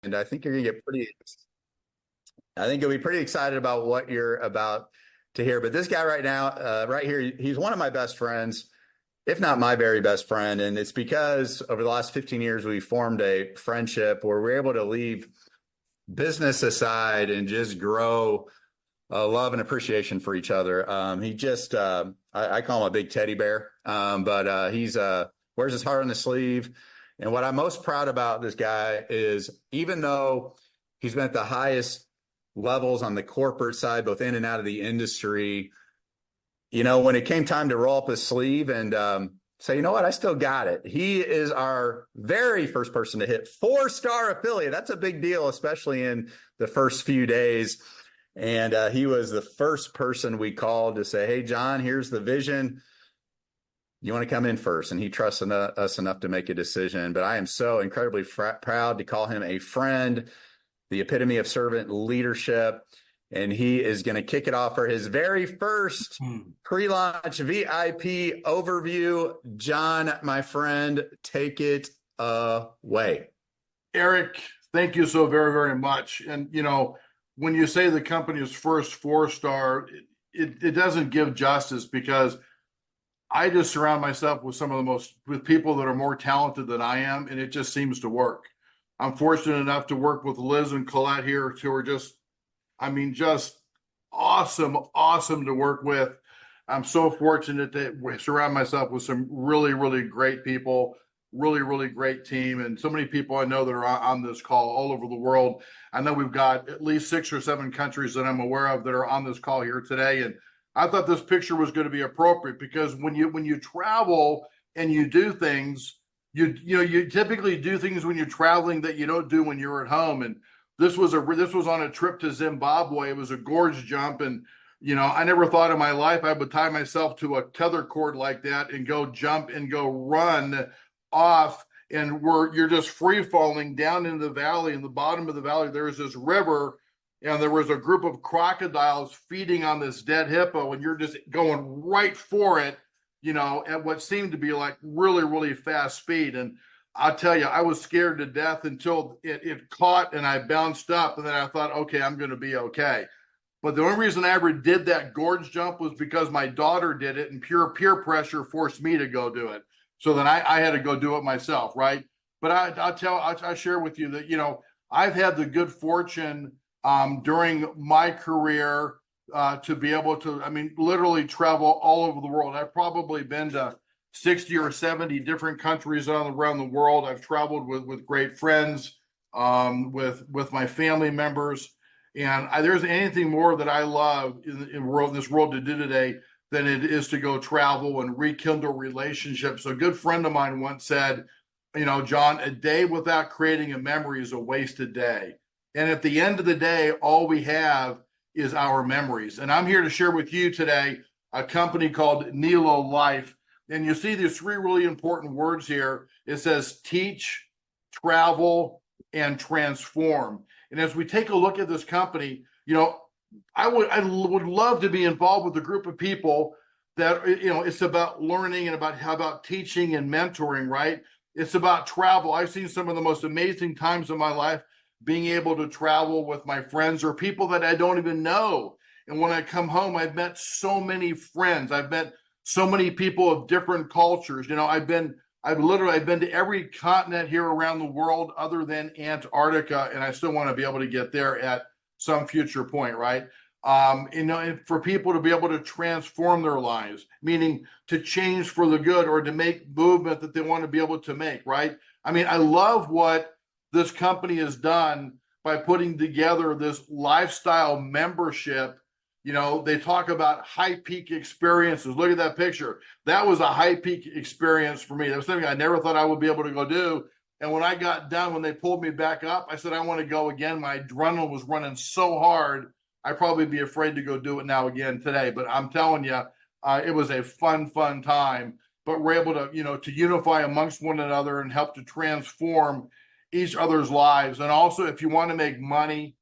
and I think you'll be pretty excited about what you're about to hear. But this guy right now, right here, he's one of my best friends, if not my very best friend. And it's because over the last 15 years, we formed a friendship where we're able to leave business aside and just grow love and appreciation for each other. He just, I call him a big teddy bear, but he's wears his heart on his sleeve. And what I'm most proud about this guy is even though he's been at the highest levels on the corporate side, both in and out of the industry, when it came time to roll up his sleeve and say, you know what, I still got it. He is our very first person to hit 4-star affiliate. That's a big deal, especially in the first few days. And he was the first person we called to say, hey, John, here's the vision. You want to come in first? And he trusts us enough to make a decision. But I am so incredibly proud to call him a friend, the epitome of servant leadership. And he is going to kick it off for his very first pre-launch VIP overview. John, my friend, take it away. Eric, thank you so very, very much. And, when you say the company's first 4-star, it doesn't give justice, because I just surround myself with people that are more talented than I am, and it just seems to work. I'm fortunate enough to work with Liz and Colette here, who are just awesome to work with. I'm so fortunate to surround myself with some really, really great people, really, really great team, and so many people I know that are on this call all over the world. I know we've got at least 6 or 7 countries that I'm aware of that are on this call here today. And I thought this picture was going to be appropriate, because when you travel and you do things, you typically do things when you're traveling that you don't do when you're at home. And this was on a trip to Zimbabwe. It was a gorge jump, and I never thought in my life I would tie myself to a tether cord like that and go jump and go run off, and you're just free falling down into the valley. In the bottom of the valley, there's this river, and there was a group of crocodiles feeding on this dead hippo, and you're just going right for it, at what seemed to be like really, really fast speed. And I'll tell you, I was scared to death until it caught and I bounced up, and then I thought, okay, I'm going to be okay. But the only reason I ever did that gorge jump was because my daughter did it, and pure peer pressure forced me to go do it. So then I had to go do it myself, right? But I'll share with you that, I've had the good fortune during my career to be able to, literally travel all over the world. I've probably been to 60 or 70 different countries around the world. I've traveled with great friends, with my family members. And there's anything more that I love in this world to do today than it is to go travel and rekindle relationships. A good friend of mine once said, John, a day without creating a memory is a wasted day. And at the end of the day, all we have is our memories. And I'm here to share with you today a company called Nilo Life. And you see these 3 really important words here. It says teach, travel, and transform. And as we take a look at this company, I would love to be involved with a group of people that, it's about learning and about teaching and mentoring, right? It's about travel. I've seen some of the most amazing times of my life being able to travel with my friends or people that I don't even know. And when I come home, I've met so many friends. I've met so many people of different cultures. I've been to every continent here around the world other than Antarctica, and I still want to be able to get there at some future point, right? And for people to be able to transform their lives, meaning to change for the good or to make movement that they want to be able to make, right? I love what this company has done by putting together this lifestyle membership. They talk about high peak experiences. Look at that picture. That was a high peak experience for me. That was something I never thought I would be able to go do. And when I got done, when they pulled me back up, I said, I want to go again. My adrenaline was running so hard, I'd probably be afraid to go do it now again today. But I'm telling you, it was a fun time. But we're able to, to unify amongst one another and help to transform each other's lives. And also, if you want to make money,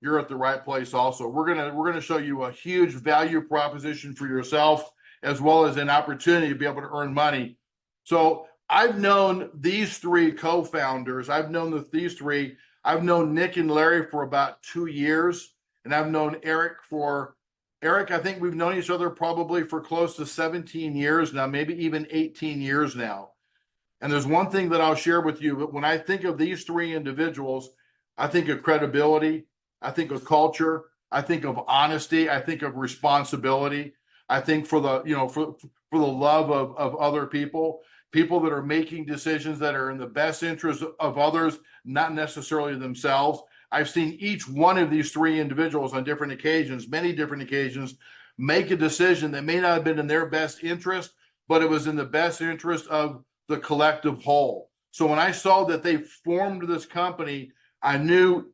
you're at the right place also. We're gonna show you a huge value proposition for yourself, as well as an opportunity to be able to earn money. So I've known these 3 co-founders. I've known these 3 I've known Nick and Larry for about 2 years, and I've known Eric, I think we've known each other probably for close to 17 years now, maybe even 18 years now. And there's one thing that I'll share with you. But when I think of these three individuals, I think of credibility, I think of culture, I think of honesty, I think of responsibility. I think for the, for the love of other people, people that are making decisions that are in the best interest of others, not necessarily themselves. I've seen each one of these three individuals on different occasions, many different occasions, make a decision that may not have been in their best interest, but it was in the best interest of the collective whole. So when I saw that they formed this company, I knew,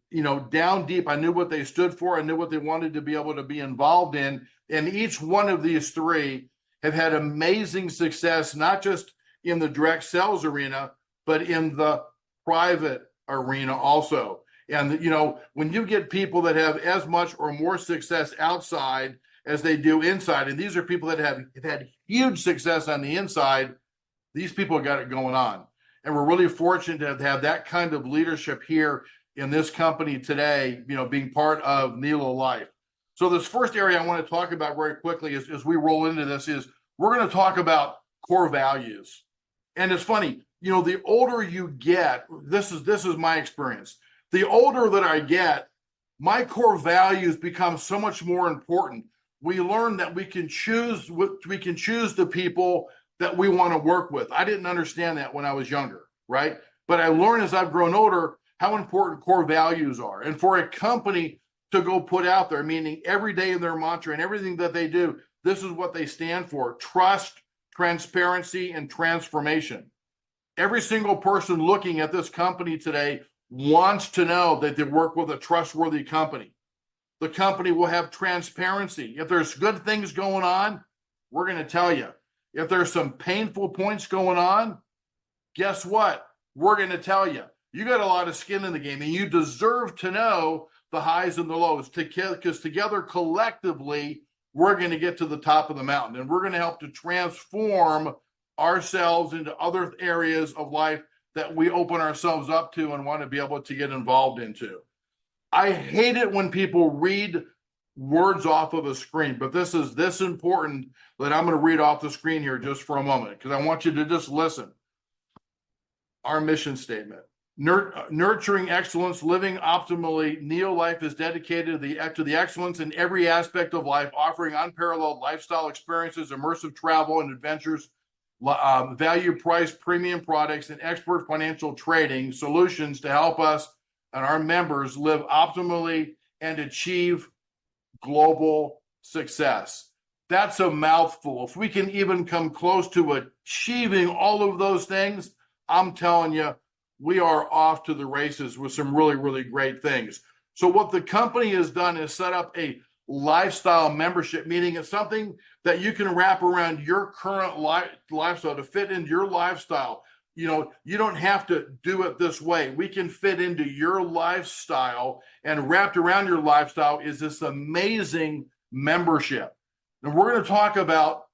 down deep, I knew what they stood for. I knew what they wanted to be able to be involved in. And each one of these three have had amazing success, not just in the direct sales arena, but in the private arena also. And, when you get people that have as much or more success outside as they do inside, and these are people that have had huge success on the inside, these people got it going on. And we're really fortunate to have that kind of leadership here in this company today, being part of Nilo Life. So this first area I want to talk about very quickly as we roll into this is we're going to talk about core values. And it's funny, the older you get, this is my experience. The older that I get, my core values become so much more important. We learn that we can choose the people that we want to work with. I didn't understand that when I was younger, right? But I learned as I've grown older how important core values are. And for a company to go put out there, meaning every day in their mantra and everything that they do, this is what they stand for: trust, transparency, and transformation. Every single person looking at this company today wants to know that they work with a trustworthy company. The company will have transparency. If there's good things going on, we're going to tell you. If there's some painful points going on, guess what? We're going to tell you. You got a lot of skin in the game, and you deserve to know the highs and the lows, because together collectively, we're going to get to the top of the mountain, and we're going to help to transform ourselves into other areas of life that we open ourselves up to and want to be able to get involved into. I hate it when people read words off of a screen, but this is this important that I'm going to read off the screen here just for a moment, because I want you to just listen. Our mission statement: nurturing excellence, living optimally. Neo Life is dedicated to the excellence in every aspect of life, offering unparalleled lifestyle experiences, immersive travel and adventures, value price premium products, and expert financial trading solutions to help us and our members live optimally and achieve global success. That's a mouthful. If we can even come close to achieving all of those things, I'm telling you, we are off to the races with some really, really great things. So what the company has done is set up a lifestyle membership, meaning it's something that you can wrap around your current lifestyle to fit into your lifestyle. You don't have to do it this way. We can fit into your lifestyle, and wrapped around your lifestyle is this amazing membership. And we're going to talk about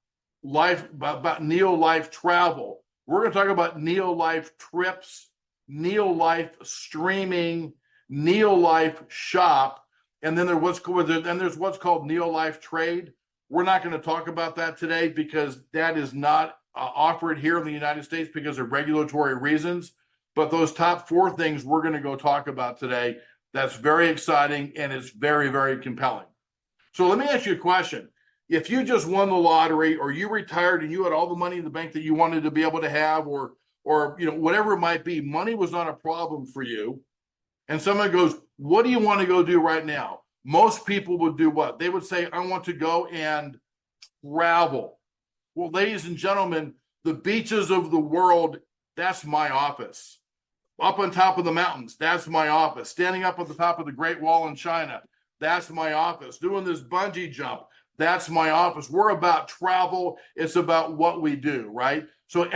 Neo Life travel. We're going to talk about Neo Life trips, Neo Life streaming, Neo Life shop, and then there's what's called Neo Life trade. We're not going to talk about that today because that is not offered here in the United States because of regulatory reasons. But those top four things we're going to go talk about today, that's very exciting and it's very, very compelling. So let me ask you a question. If you just won the lottery, or you retired and you had all the money in the bank that you wanted to be able to have, or whatever it might be, money was not a problem for you, and someone goes, what do you want to go do right now? Most people would do what? They would say, I want to go and travel. Well, ladies and gentlemen, the beaches of the world, that's my office. Up on top of the mountains, that's my office. Standing up at the top of the Great Wall in China, that's my office. Doing this bungee jump, that's my office. We're about travel. It's about what we do, right? So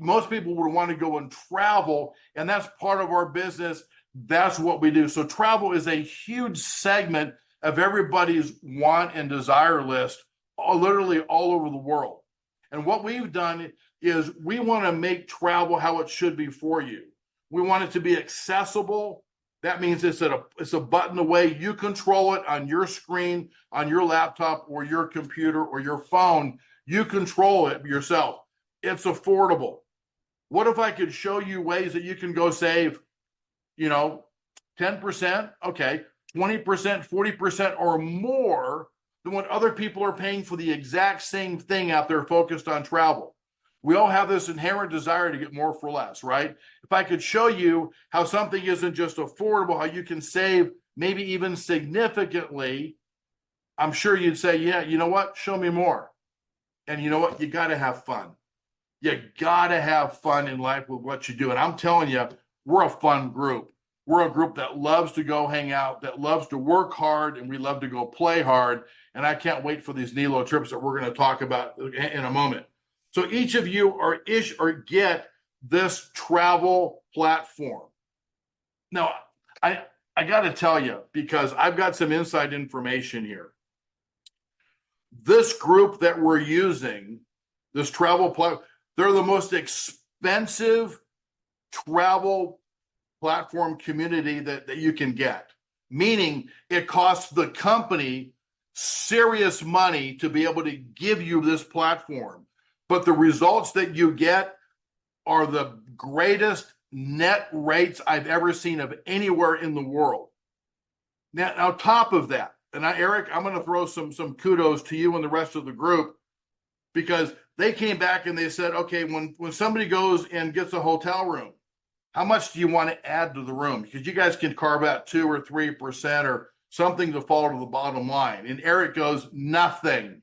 most people would want to go and travel, and that's part of our business. That's what we do. So travel is a huge segment of everybody's want and desire list, literally all over the world. And what we've done is we want to make travel how it should be for you. We want it to be accessible. That means it's a button away. You control it on your screen, on your laptop or your computer or your phone. You control it yourself. It's affordable. What if I could show you ways that you can go save, 10%, okay, 20%, 40% or more than what other people are paying for the exact same thing out there focused on travel. We all have this inherent desire to get more for less, right? If I could show you how something isn't just affordable, how you can save maybe even significantly, I'm sure you'd say, yeah, you know what? Show me more. And you know what? You got to have fun. You got to have fun in life with what you do. And I'm telling you, we're a fun group. We're a group that loves to go hang out, that loves to work hard, and we love to go play hard. And I can't wait for these Nilo trips that we're going to talk about in a moment. So each of you are get this travel platform. Now, I got to tell you, because I've got some inside information here. This group that we're using, this travel platform, they're the most expensive travel platform community that you can get, meaning it costs the company serious money to be able to give you this platform. But the results that you get are the greatest net rates I've ever seen of anywhere in the world. Now, on top of that, and Eric, I'm going to throw some kudos to you and the rest of the group, because they came back and they said, okay, when somebody goes and gets a hotel room, how much do you want to add to the room? Because you guys can carve out 2 or 3% or something to fall to the bottom line. And Eric goes, nothing.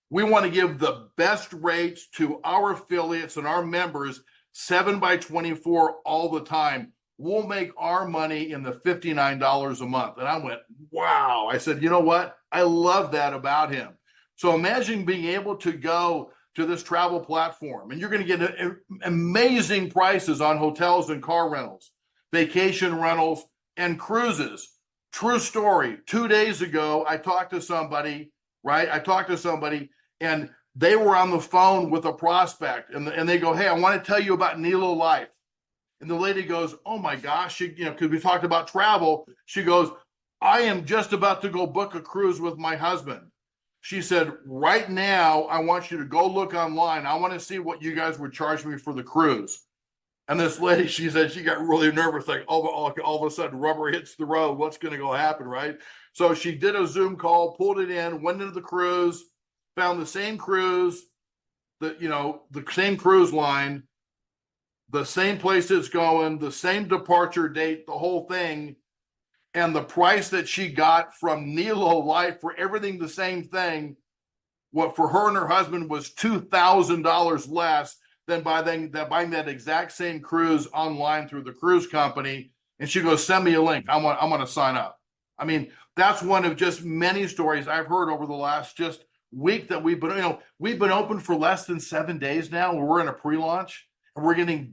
We want to give the best rates to our affiliates and our members 7x24 all the time. We'll make our money in the $59 a month. And I went, wow. I said, you know what? I love that about him. So imagine being able to go to this travel platform and you're going to get amazing prices on hotels and car rentals, vacation rentals, and cruises. True story. 2 days ago, I talked to somebody, right? And they were on the phone with a prospect and they go, hey, I want to tell you about Nilo Life. And the lady goes, oh my gosh, because we talked about travel. She goes, I am just about to go book a cruise with my husband. She said, right now, I want you to go look online. I want to see what you guys would charge me for the cruise. And this lady, she said she got really nervous, like all of a sudden rubber hits the road. What's going to go happen, right? So she did a Zoom call, pulled it in, went into the cruise, found the same cruise, the same cruise line, the same place it's going, the same departure date, the whole thing. And the price that she got from Nilo Life for everything the same thing, what for her and her husband was $2,000 less than buying that exact same cruise online through the cruise company. And she goes, send me a link. I'm going to sign up. I mean, that's one of just many stories I've heard over the last just week that we've been open for less than 7 days now. We're in a pre-launch. And we're getting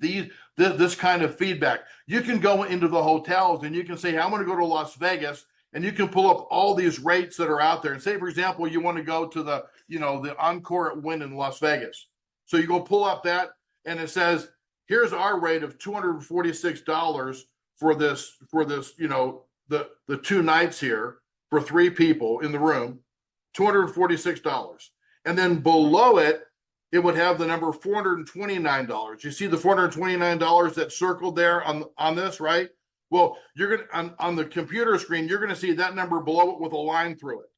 this kind of feedback. You can go into the hotels and you can say, hey, I'm going to go to Las Vegas, and you can pull up all these rates that are out there. And say, for example, you want to go to the Encore at Wynn in Las Vegas. So you go pull up that, and it says, here's our rate of $246 for this, the 2 nights here for 3 people in the room, $246. And then below it, it would have the number $429. You see the $429 that's circled there on this, right? Well, you're going on the computer screen, you're going to see that number below it with a line through it.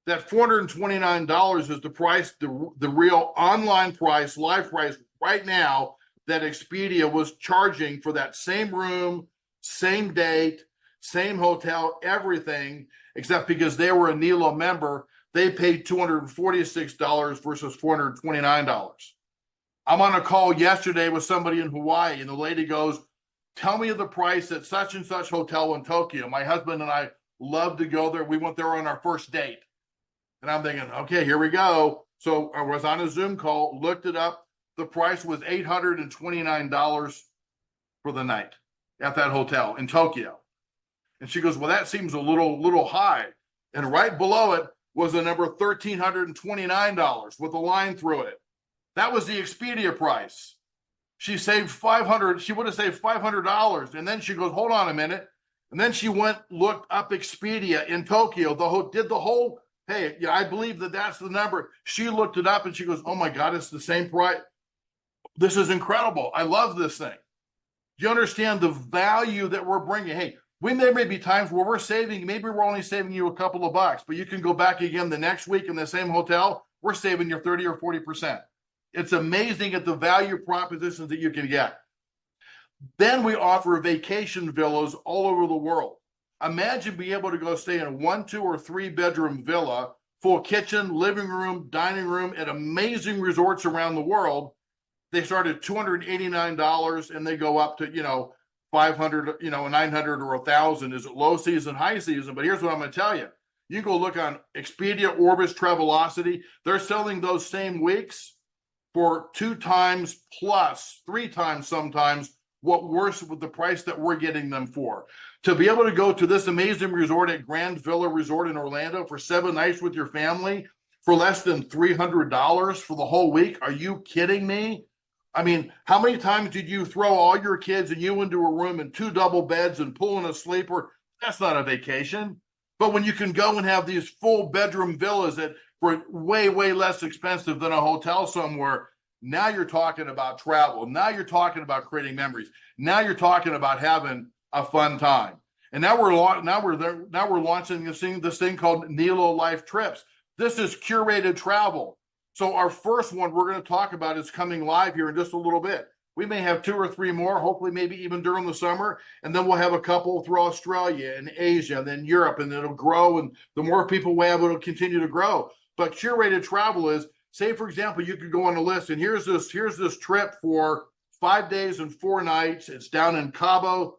That $429 is the price, the real online price, live price right now that Expedia was charging for that same room, same date, same hotel, everything, except because they were a Nilo member, they paid $246 versus $429. I'm on a call yesterday with somebody in Hawaii, and the lady goes, tell me the price at such and such hotel in Tokyo. My husband and I love to go there. We went there on our first date. And I'm thinking, okay, here we go. So I was on a Zoom call, looked it up. The price was $829 for the night at that hotel in Tokyo. And she goes, well, that seems a little high. And right below it was the number $1,329 with a line through it. That was the Expedia price. She saved $500. She would have saved $500. And then she goes, hold on a minute. And then she looked up Expedia in Tokyo, did the whole, hey, yeah, I believe that's the number. She looked it up and she goes, oh my God, it's the same price. This is incredible. I love this thing. Do you understand the value that we're bringing? Hey, there may be times where we're saving, maybe we're only saving you a couple of bucks, but you can go back again the next week in the same hotel, we're saving you 30 or 40%. It's amazing at the value propositions that you can get. Then we offer vacation villas all over the world. Imagine being able to go stay in a 1, 2, or 3 bedroom villa, full kitchen, living room, dining room at amazing resorts around the world. They start at $289 and they go up to, 500, 900 or 1,000. Is it low season, high season? But here's what I'm going to tell you. You go look on Expedia, Orbis, Travelocity. They're selling those same weeks for 2 times plus, 3 times sometimes what worse with the price that we're getting them for. To be able to go to this amazing resort at Grand Villa Resort in Orlando for 7 nights with your family for less than $300 for the whole week. Are you kidding me? I mean, how many times did you throw all your kids and you into a room and 2 double beds and pull in a sleeper? That's not a vacation. But when you can go and have these full bedroom villas that were way, way less expensive than a hotel somewhere, now you're talking about travel. Now you're talking about creating memories. Now you're talking about having a fun time. And now we're launching this thing called Nilo Life Trips. This is curated travel. So our first one we're going to talk about is coming live here in just a little bit. We may have 2 or 3 more, hopefully maybe even during the summer, and then we'll have a couple through Australia and Asia and then Europe, and it'll grow, and the more people we have, it'll continue to grow. But curated travel is, say for example, you could go on a list, and here's this trip for 5 days and 4 nights. It's down in Cabo,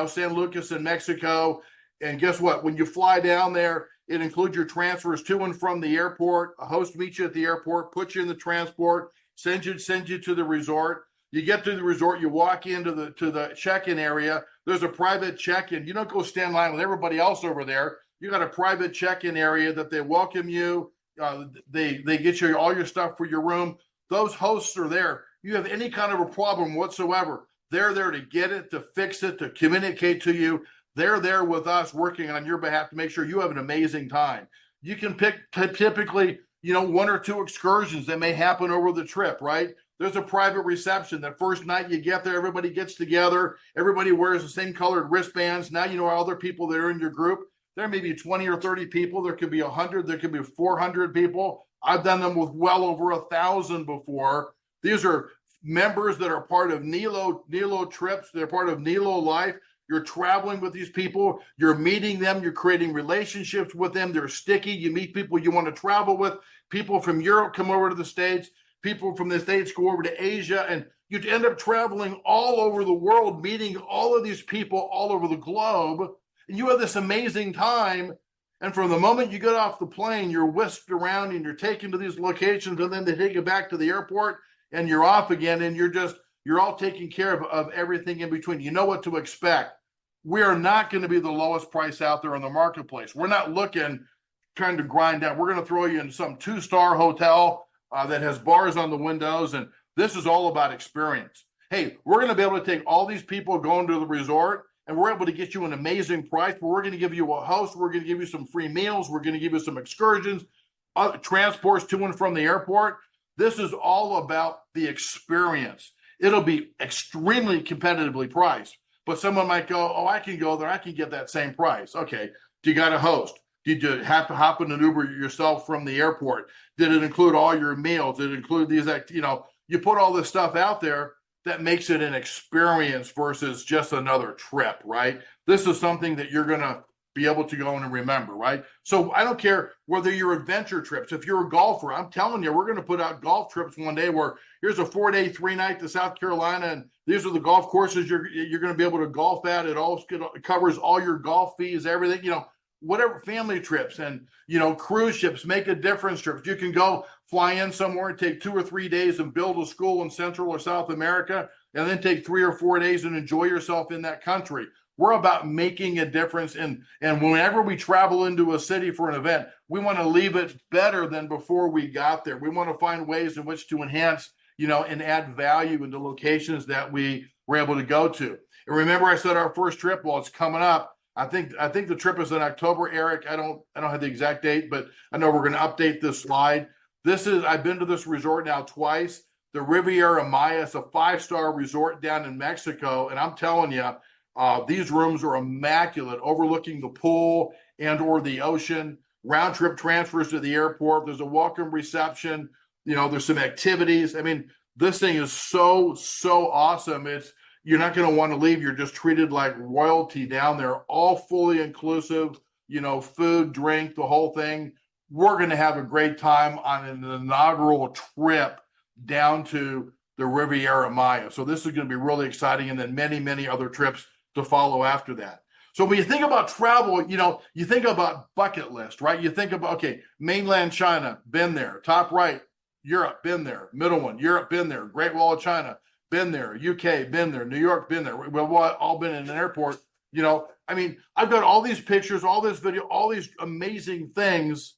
San Lucas in Mexico. And guess what? When you fly down there, it includes your transfers to and from the airport. A host meets you at the airport, puts you in the transport, sends you to the resort. You get to the resort, you walk into the check-in area. There's a private check-in. You don't go stand in line with everybody else over there. You got a private check-in area that they welcome you. They get you all your stuff for your room. Those hosts are there. You have any kind of a problem whatsoever, they're there to get it, to fix it, to communicate to you. They're there with us working on your behalf to make sure you have an amazing time. You can pick typically, 1 or 2 excursions that may happen over the trip, right? There's a private reception. The first night you get there, everybody gets together. Everybody wears the same colored wristbands. Now you know other people that are in your group. There may be 20 or 30 people. There could be 100. There could be 400 people. I've done them with well over 1,000 before. These are members that are part of Nilo trips. They're part of Nilo Life. You're traveling with these people. You're meeting them. You're creating relationships with them. They're sticky. You meet people you want to travel with. People from Europe come over to the States. People from the States go over to Asia. And you end up traveling all over the world, meeting all of these people all over the globe. And you have this amazing time. And from the moment you get off the plane, you're whisked around and you're taken to these locations, and then they take you back to the airport and you're off again, and you're all taking care of everything in between. You know what to expect. We are not going to be the lowest price out there in the marketplace. We're not trying to grind out. We're going to throw you in some 2-star hotel that has bars on the windows, and this is all about experience. Hey, we're going to be able to take all these people going to the resort, and we're able to get you an amazing price, but we're going to give you a host. We're going to give you some free meals. We're going to give you some excursions, transports to and from the airport. This is all about the experience. It'll be extremely competitively priced, but someone might go, oh, I can go there. I can get that same price. Okay. Do you got a host? Did you have to hop in an Uber yourself from the airport? Did it include all your meals? Did it include these, you put all this stuff out there that makes it an experience versus just another trip, right? This is something that you're going to be able to go in and remember, right? So I don't care whether you're adventure trips. If you're a golfer, I'm telling you, we're going to put out golf trips one day where here's a 4-day, 3-night to South Carolina, and these are the golf courses you're going to be able to golf at. It covers all your golf fees, everything, whatever, family trips and, cruise ships, make a difference trips. You can go fly in somewhere and take 2 or 3 days and build a school in Central or South America, and then take 3 or 4 days and enjoy yourself in that country. We're about making a difference. And whenever we travel into a city for an event, we want to leave it better than before we got there. We want to find ways in which to enhance, and add value into locations that we were able to go to. And remember, I said our first trip, well, it's coming up. I think the trip is in October, Eric. I don't have the exact date, but I know we're going to update this slide. I've been to this resort now twice. The Riviera Maya is a 5-star resort down in Mexico, and I'm telling you, these rooms are immaculate, overlooking the pool and or the ocean. Round trip transfers to the airport. There's a welcome reception. There's some activities. I mean, this thing is so awesome. You're not going to want to leave. You're just treated like royalty down there, all fully inclusive, food, drink, the whole thing. We're going to have a great time on an inaugural trip down to the Riviera Maya. So this is going to be really exciting. And then many other trips to follow after that. So when you think about travel, you think about bucket list, right? You think about, okay, mainland China, been there. Top right, Europe, been there. Middle one, Europe, been there. Great Wall of China, been there. UK, been there. New York, been there. We've all been in an airport. I've got all these pictures, all this video, all these amazing things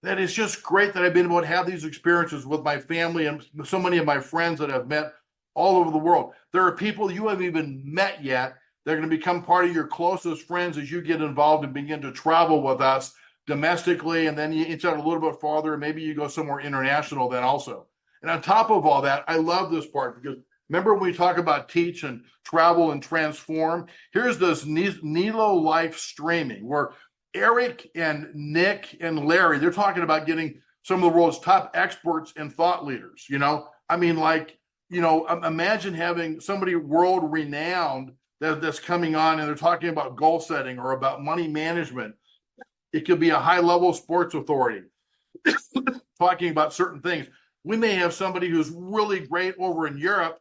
that it's just great that I've been able to have these experiences with my family and so many of my friends that I've met all over the world. There are people you haven't even met yet. They're going to become part of your closest friends as you get involved and begin to travel with us domestically. And then you inch out a little bit farther, and maybe you go somewhere international then also. And on top of all that, I love this part because remember when we talk about teach and travel and transform, here's this Nilo Life streaming where Eric and Nick and Larry, they're talking about getting some of the world's top experts and thought leaders. Imagine having somebody world renowned that's coming on and they're talking about goal setting or about money management. It could be a high level sports authority talking about certain things. We may have somebody who's really great over in Europe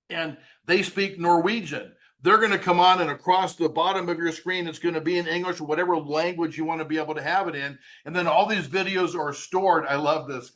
and they speak Norwegian. They're going to come on, and across the bottom of your screen, it's going to be in English or whatever language you want to be able to have it in. And then all these videos are stored. I love this,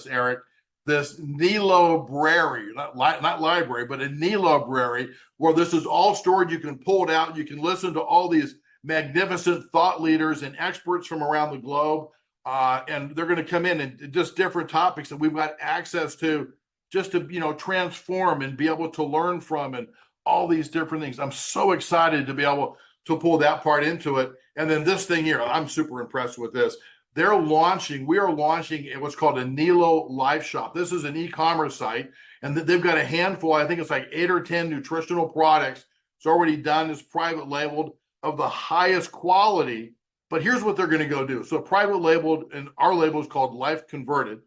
Eric. This Nilo-brary, not library, but a Nilo-brary, where this is all stored. You can pull it out. You can listen to all these magnificent thought leaders and experts from around the globe. And they're going to come in and just different topics that we've got access to just to, transform and be able to learn from and all these different things. I'm so excited to be able to pull that part into it. And then this thing here, I'm super impressed with this. We are launching what's called a Nilo Life Shop. This is an e-commerce site, and they've got a handful, I think it's like 8 or 10 nutritional products. It's already done, it's private labeled of the highest quality. But here's what they're going to go do. So private labeled, and our label is called Life Converted.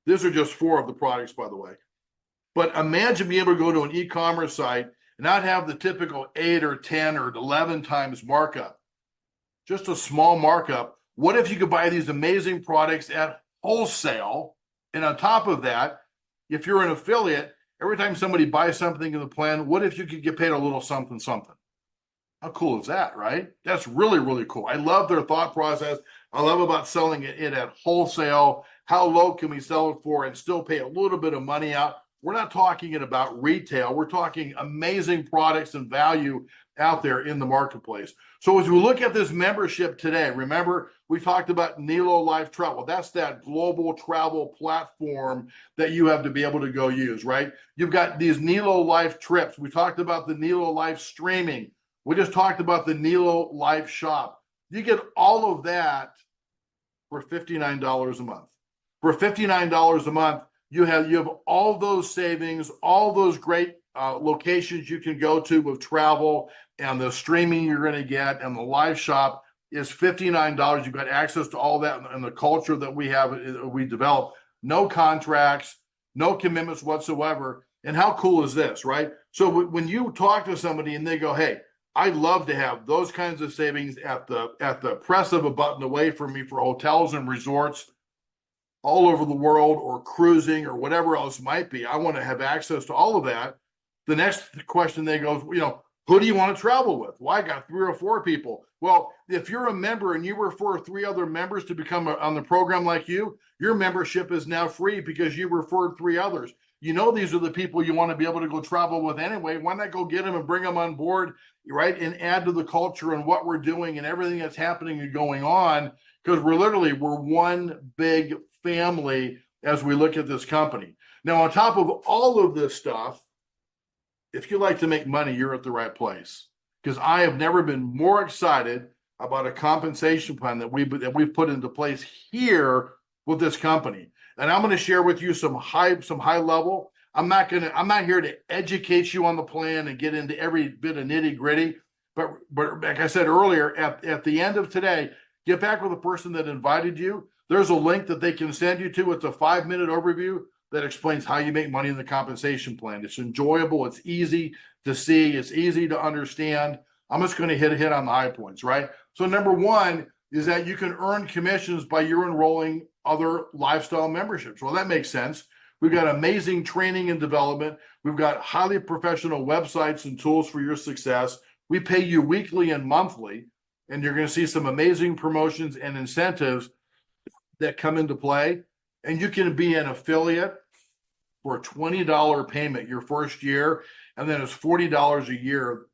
These are just 4 of the products, by the way. But imagine being able to go to an e-commerce site and not have the typical 8 or 10 or 11 times markup, just a small markup. What if you could buy these amazing products at wholesale? And on top of that, if you're an affiliate, every time somebody buys something in the plan, what if you could get paid a little something? How cool is that, right? That's really cool. I love their thought process. I love about selling it at wholesale. How low can we sell it for and still pay a little bit of money out? We're not talking about retail. We're talking amazing products and value out there in the marketplace. So as we look at this membership today, remember we talked about Nilo Life Travel. That's that global travel platform that you have to be able to go use, right? You've got these Nilo Life trips. We talked about the Nilo Life streaming. We just talked about the Nilo Life Shop. You get all of that for $59 a month. For $59 a month, you have all those savings, all those great locations you can go to with travel, and the streaming you're going to get, and the live shop is $59. You've got access to all that and the culture that we develop. No contracts, no commitments whatsoever. And how cool is this, right? So when you talk to somebody and they go, hey, I'd love to have those kinds of savings at the press of a button away from me for hotels and resorts all over the world, or cruising, or whatever else might be. I want to have access to all of that. The next question they go, who do you want to travel with? Well, I got 3 or 4 people. Well, if you're a member and you refer 3 other members to become on the program like you, your membership is now free because you referred 3 others. These are the people you want to be able to go travel with anyway. Why not go get them and bring them on board, right? And add to the culture and what we're doing and everything that's happening and going on, because we're one big family as we look at this company. Now, on top of all of this stuff, if you like to make money, you're at the right place. because I have never been more excited about a compensation plan that we've put into place here with this company. And I'm going to share with you some high level. I'm not here to educate you on the plan and get into every bit of nitty gritty. But like I said earlier, at the end of today, get back with the person that invited you. There's a link that they can send you to. It's a 5-minute overview that explains how you make money in the compensation plan. It's enjoyable. It's easy to see. It's easy to understand. I'm just going to hit on the high points, right? So number one is that you can earn commissions by you enrolling other lifestyle memberships. Well, that makes sense. We've got amazing training and development. We've got highly professional websites and tools for your success. We pay you weekly and monthly, and you're going to see some amazing promotions and incentives that come into play. And you can be an affiliate for a $20 payment your first year, and then it's $40 a year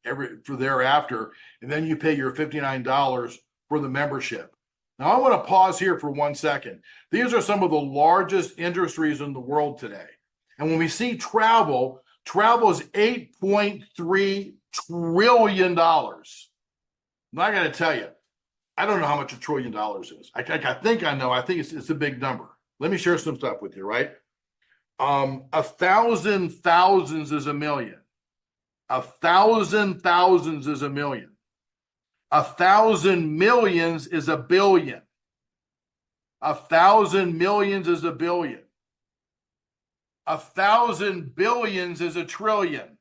for thereafter, and then you pay your $59 for the membership. Now, I want to pause here for 1 second. These are some of the largest industries in the world today. And when we see travel is $8.3 trillion. Now, I got to tell you, I don't know how much $1 trillion is. I think I know. I think it's a big number. Let me share some stuff with you, right? 1,000 thousands is a million. 1,000 thousands is a million. 1,000 millions is a billion. 1,000 millions is a billion. 1,000 billions is a trillion.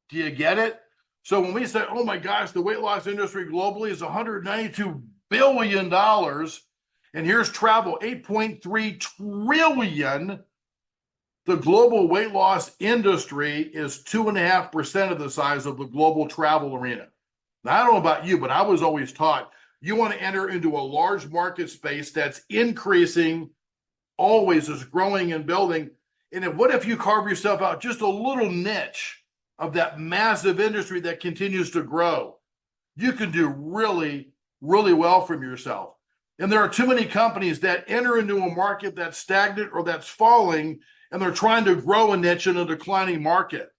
Do you get it? So when we say, oh my gosh, the weight loss industry globally is $192 billion, and here's travel, 8.3 trillion, the global weight loss industry is 2.5% of the size of the global travel arena. Now, I don't know about you, but I was always taught you want to enter into a large market space that's increasing, always is growing and building. And what if you carve yourself out just a little niche of that massive industry that continues to grow? You can do really, really well from yourself. And there are too many companies that enter into a market that's stagnant or that's falling, and they're trying to grow a niche in a declining market.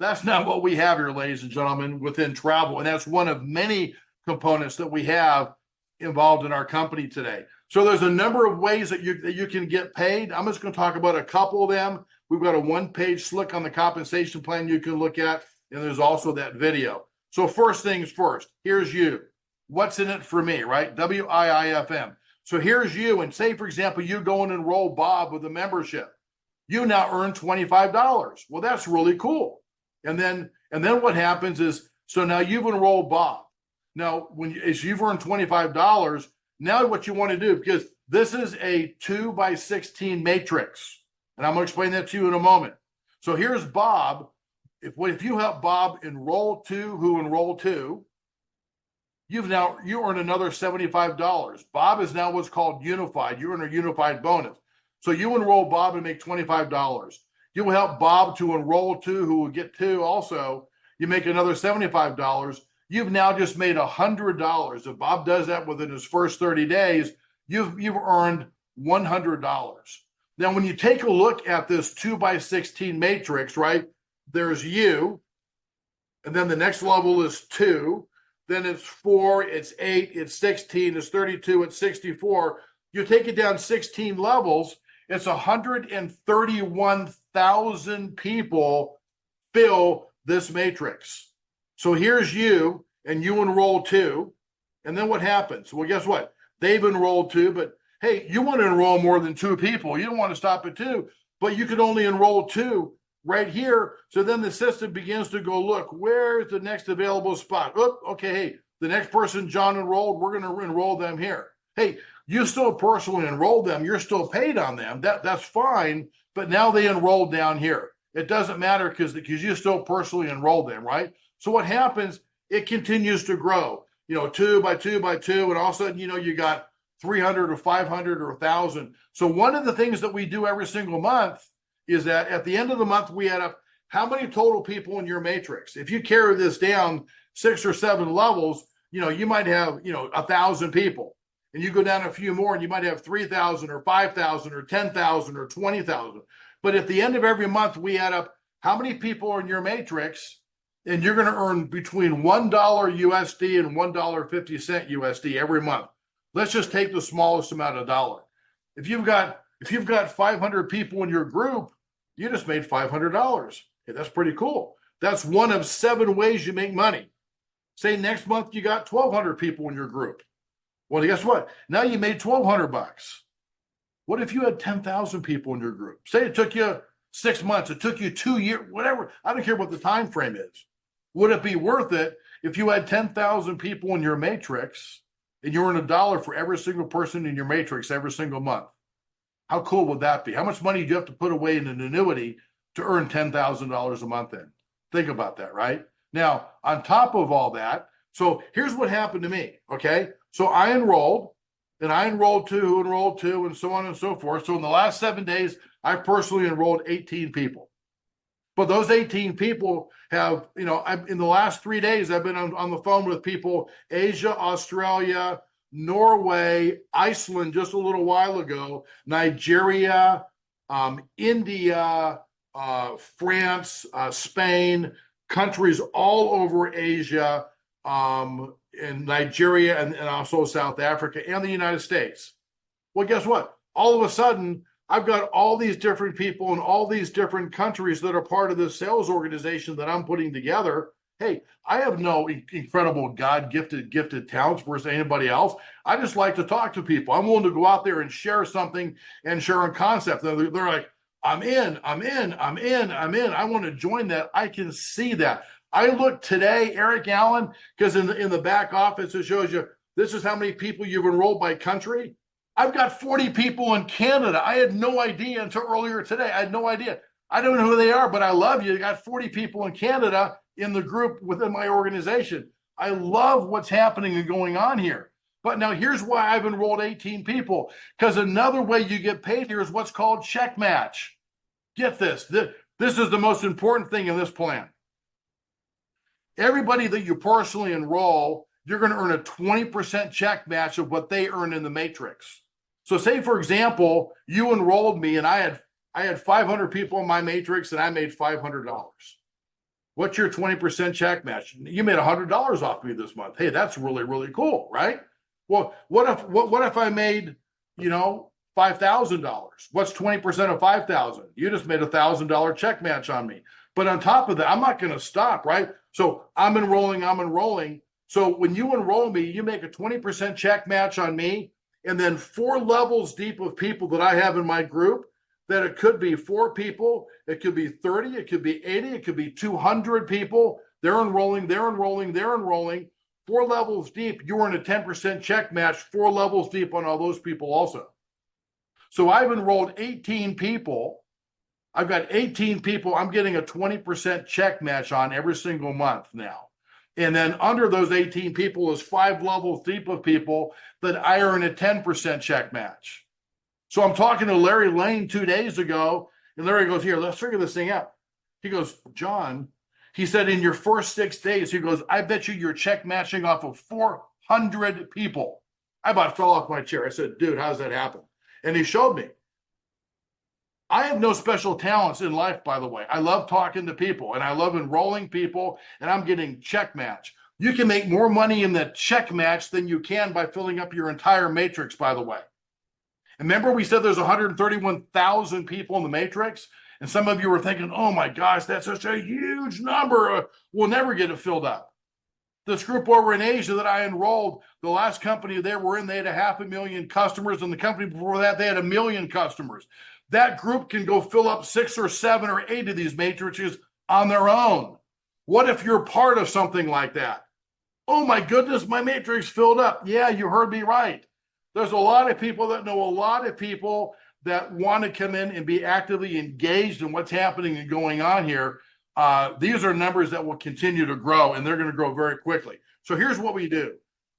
That's not what we have here, ladies and gentlemen, within travel. And that's one of many components that we have involved in our company today. So there's a number of ways that you can get paid. I'm just going to talk about a couple of them. We've got a 1-page slick on the compensation plan you can look at, and there's also that video. So first things first, here's you. What's in it for me, right? WIIFM. So here's you, and say, for example, you go and enroll Bob with a membership. You now earn $25. Well, that's really cool. And then what happens is, so now you've enrolled Bob. Now, as you've earned $25, now what you want to do, because this is a 2x16 matrix, and I'm going to explain that to you in a moment. So here's Bob. If you help Bob enroll who enroll two, you earn another $75. Bob is now what's called unified. You earn a unified bonus. So you enroll Bob and make $25. You will help Bob to enroll two who will get two also. You make another $75. You've now just made $100. If Bob does that within his first 30 days, you've earned $100. Now, when you take a look at this 2x16 matrix, right, there's you, and then the next level is 2, then it's 4, it's 8, it's 16, it's 32, it's 64. You take it down 16 levels, it's 131,000 people fill this matrix. So here's you, and you enroll 2, and then what happens? Well, guess what? They've enrolled 2, but hey, you want to enroll more than 2 people. You don't want to stop at 2, but you can only enroll 2 right here. So then the system begins to go, look, where's the next available spot? Oh, okay, hey, the next person John enrolled, we're going to enroll them here. Hey, you still personally enrolled them. You're still paid on them. That's fine, but now they enrolled down here. It doesn't matter because you still personally enrolled them, right? So what happens, it continues to grow, 2 by 2 by 2, and all of a sudden, you got 300 or 500 or 1,000. So one of the things that we do every single month is that at the end of the month, we add up how many total people in your matrix. If you carry this down 6 or 7 levels, you might have, 1,000 people, and you go down a few more and you might have 3,000 or 5,000 or 10,000 or 20,000. But at the end of every month, we add up how many people are in your matrix, and you're going to earn between $1 USD and $1.50 USD every month. Let's just take the smallest amount of dollar. If you've got 500 people in your group, you just made $500. Hey, that's pretty cool. That's one of 7 ways you make money. Say next month you got 1,200 people in your group. Well, guess what? Now you made $1,200. What if you had 10,000 people in your group? Say it took you 6 months, it took you 2 years, whatever. I don't care what the time frame is. Would it be worth it if you had 10,000 people in your matrix and you earn $1 for every single person in your matrix every single month? How cool would that be? How much money do you have to put away in an annuity to earn $10,000 a month in? Think about that, right? Now, on top of all that, so here's what happened to me, okay? So I enrolled, and I enrolled two, and so on and so forth. So in the last 7 days, I personally enrolled 18 people. But those 18 people have, in the last 3 days, I've been on the phone with people, Asia, Australia, Norway, Iceland just a little while ago, Nigeria, India, France, Spain, countries all over Asia, and Nigeria, and also South Africa and the United States. Well, guess what? All of a sudden, I've got all these different people in all these different countries that are part of this sales organization that I'm putting together. Hey, I have no incredible gifted talents versus anybody else. I just like to talk to people. I'm willing to go out there and share something and share a concept. They're like, I'm in. I want to join that. I can see that. I look today, Eric Allen, because in the back office, it shows you this is how many people you've enrolled by country. I've got 40 people in Canada. I had no idea until earlier today. I had no idea. I don't know who they are, but I love you. I got 40 people in Canada in the group within my organization. I love what's happening and going on here. But now here's why I've enrolled 18 people, because another way you get paid here is what's called check match. Get this. This is the most important thing in this plan. Everybody that you personally enroll, you're going to earn a 20% check match of what they earn in the matrix. So say, for example, you enrolled me and I had 500 people in my matrix and I made $500. What's your 20% check match? You made $100 off me this month. Hey, that's really, really cool, right? Well, what if I made, $5,000? What's 20% of 5,000? You just made $1,000 check match on me. But on top of that, I'm not going to stop, right? So I'm enrolling. So when you enroll me, you make a 20% check match on me, and then 4 levels deep of people that I have in my group, that it could be 4 people, it could be 30, it could be 80, it could be 200 people. They're enrolling. 4 levels deep, you earn a 10% check match 4 levels deep on all those people also. So I've enrolled 18 people. I've got 18 people I'm getting a 20% check match on every single month now. And then under those 18 people is 5 levels deep of people that I earn a 10% check match. So I'm talking to Larry Lane 2 days ago, and Larry goes, here, let's figure this thing out. He goes, John, he said, in your first 6 days, he goes, I bet you're check matching off of 400 people. I about fell off my chair. I said, dude, how's that happen? And he showed me. I have no special talents in life, by the way. I love talking to people, and I love enrolling people, and I'm getting check match. You can make more money in the check match than you can by filling up your entire matrix, by the way. And remember we said there's 131,000 people in the matrix? And some of you were thinking, oh my gosh, that's such a huge number. We'll never get it filled up. This group over in Asia that I enrolled, the last company they were in, they had 500,000 customers, and the company before that, they had 1 million customers. That group can go fill up 6 or 7 or 8 of these matrices on their own. What if you're part of something like that? Oh my goodness, my matrix filled up. Yeah, you heard me right. There's a lot of people that know a lot of people that want to come in and be actively engaged in what's happening and going on here. These are numbers that will continue to grow, and they're going to grow very quickly. So here's what we do.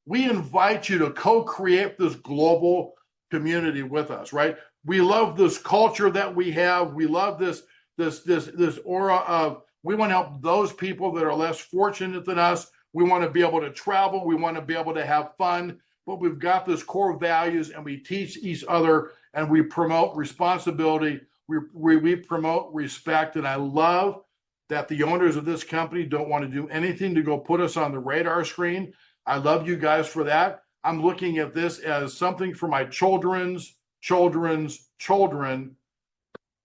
We invite you to co-create this global community with us, right? We love this culture that we have. We love this aura of, we want to help those people that are less fortunate than us. We want to be able to travel. We want to be able to have fun, but we've got this core values, and we teach each other, and we promote responsibility. We promote respect. And I love that the owners of this company don't want to do anything to go put us on the radar screen. I love you guys for that. I'm looking at this as something for my children's children.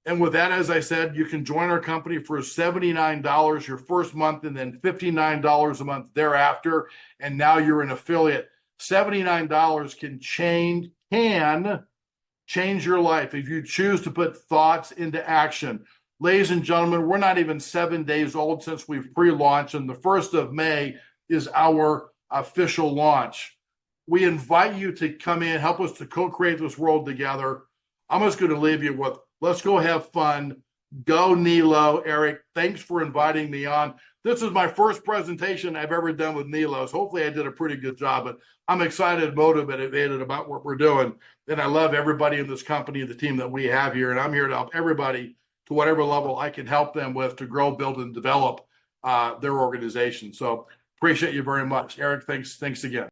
And with that, as I said, you can join our company for $79 your first month and then $59 a month thereafter. And now you're an affiliate. $79 can change your life if you choose to put thoughts into action. Ladies and gentlemen, we're not even 7 days old since we've pre-launched, and the 1st of May is our official launch. We invite you to come in, help us to co-create this world together. I'm just going to leave you with, let's go have fun. Go Nilo. Eric, thanks for inviting me on. This is my first presentation I've ever done with Nilo's. Hopefully I did a pretty good job, but I'm excited, motivated about what we're doing. And I love everybody in this company, the team that we have here. And I'm here to help everybody to whatever level I can help them with to grow, build, and develop their organization. So appreciate you very much. Eric, thanks again.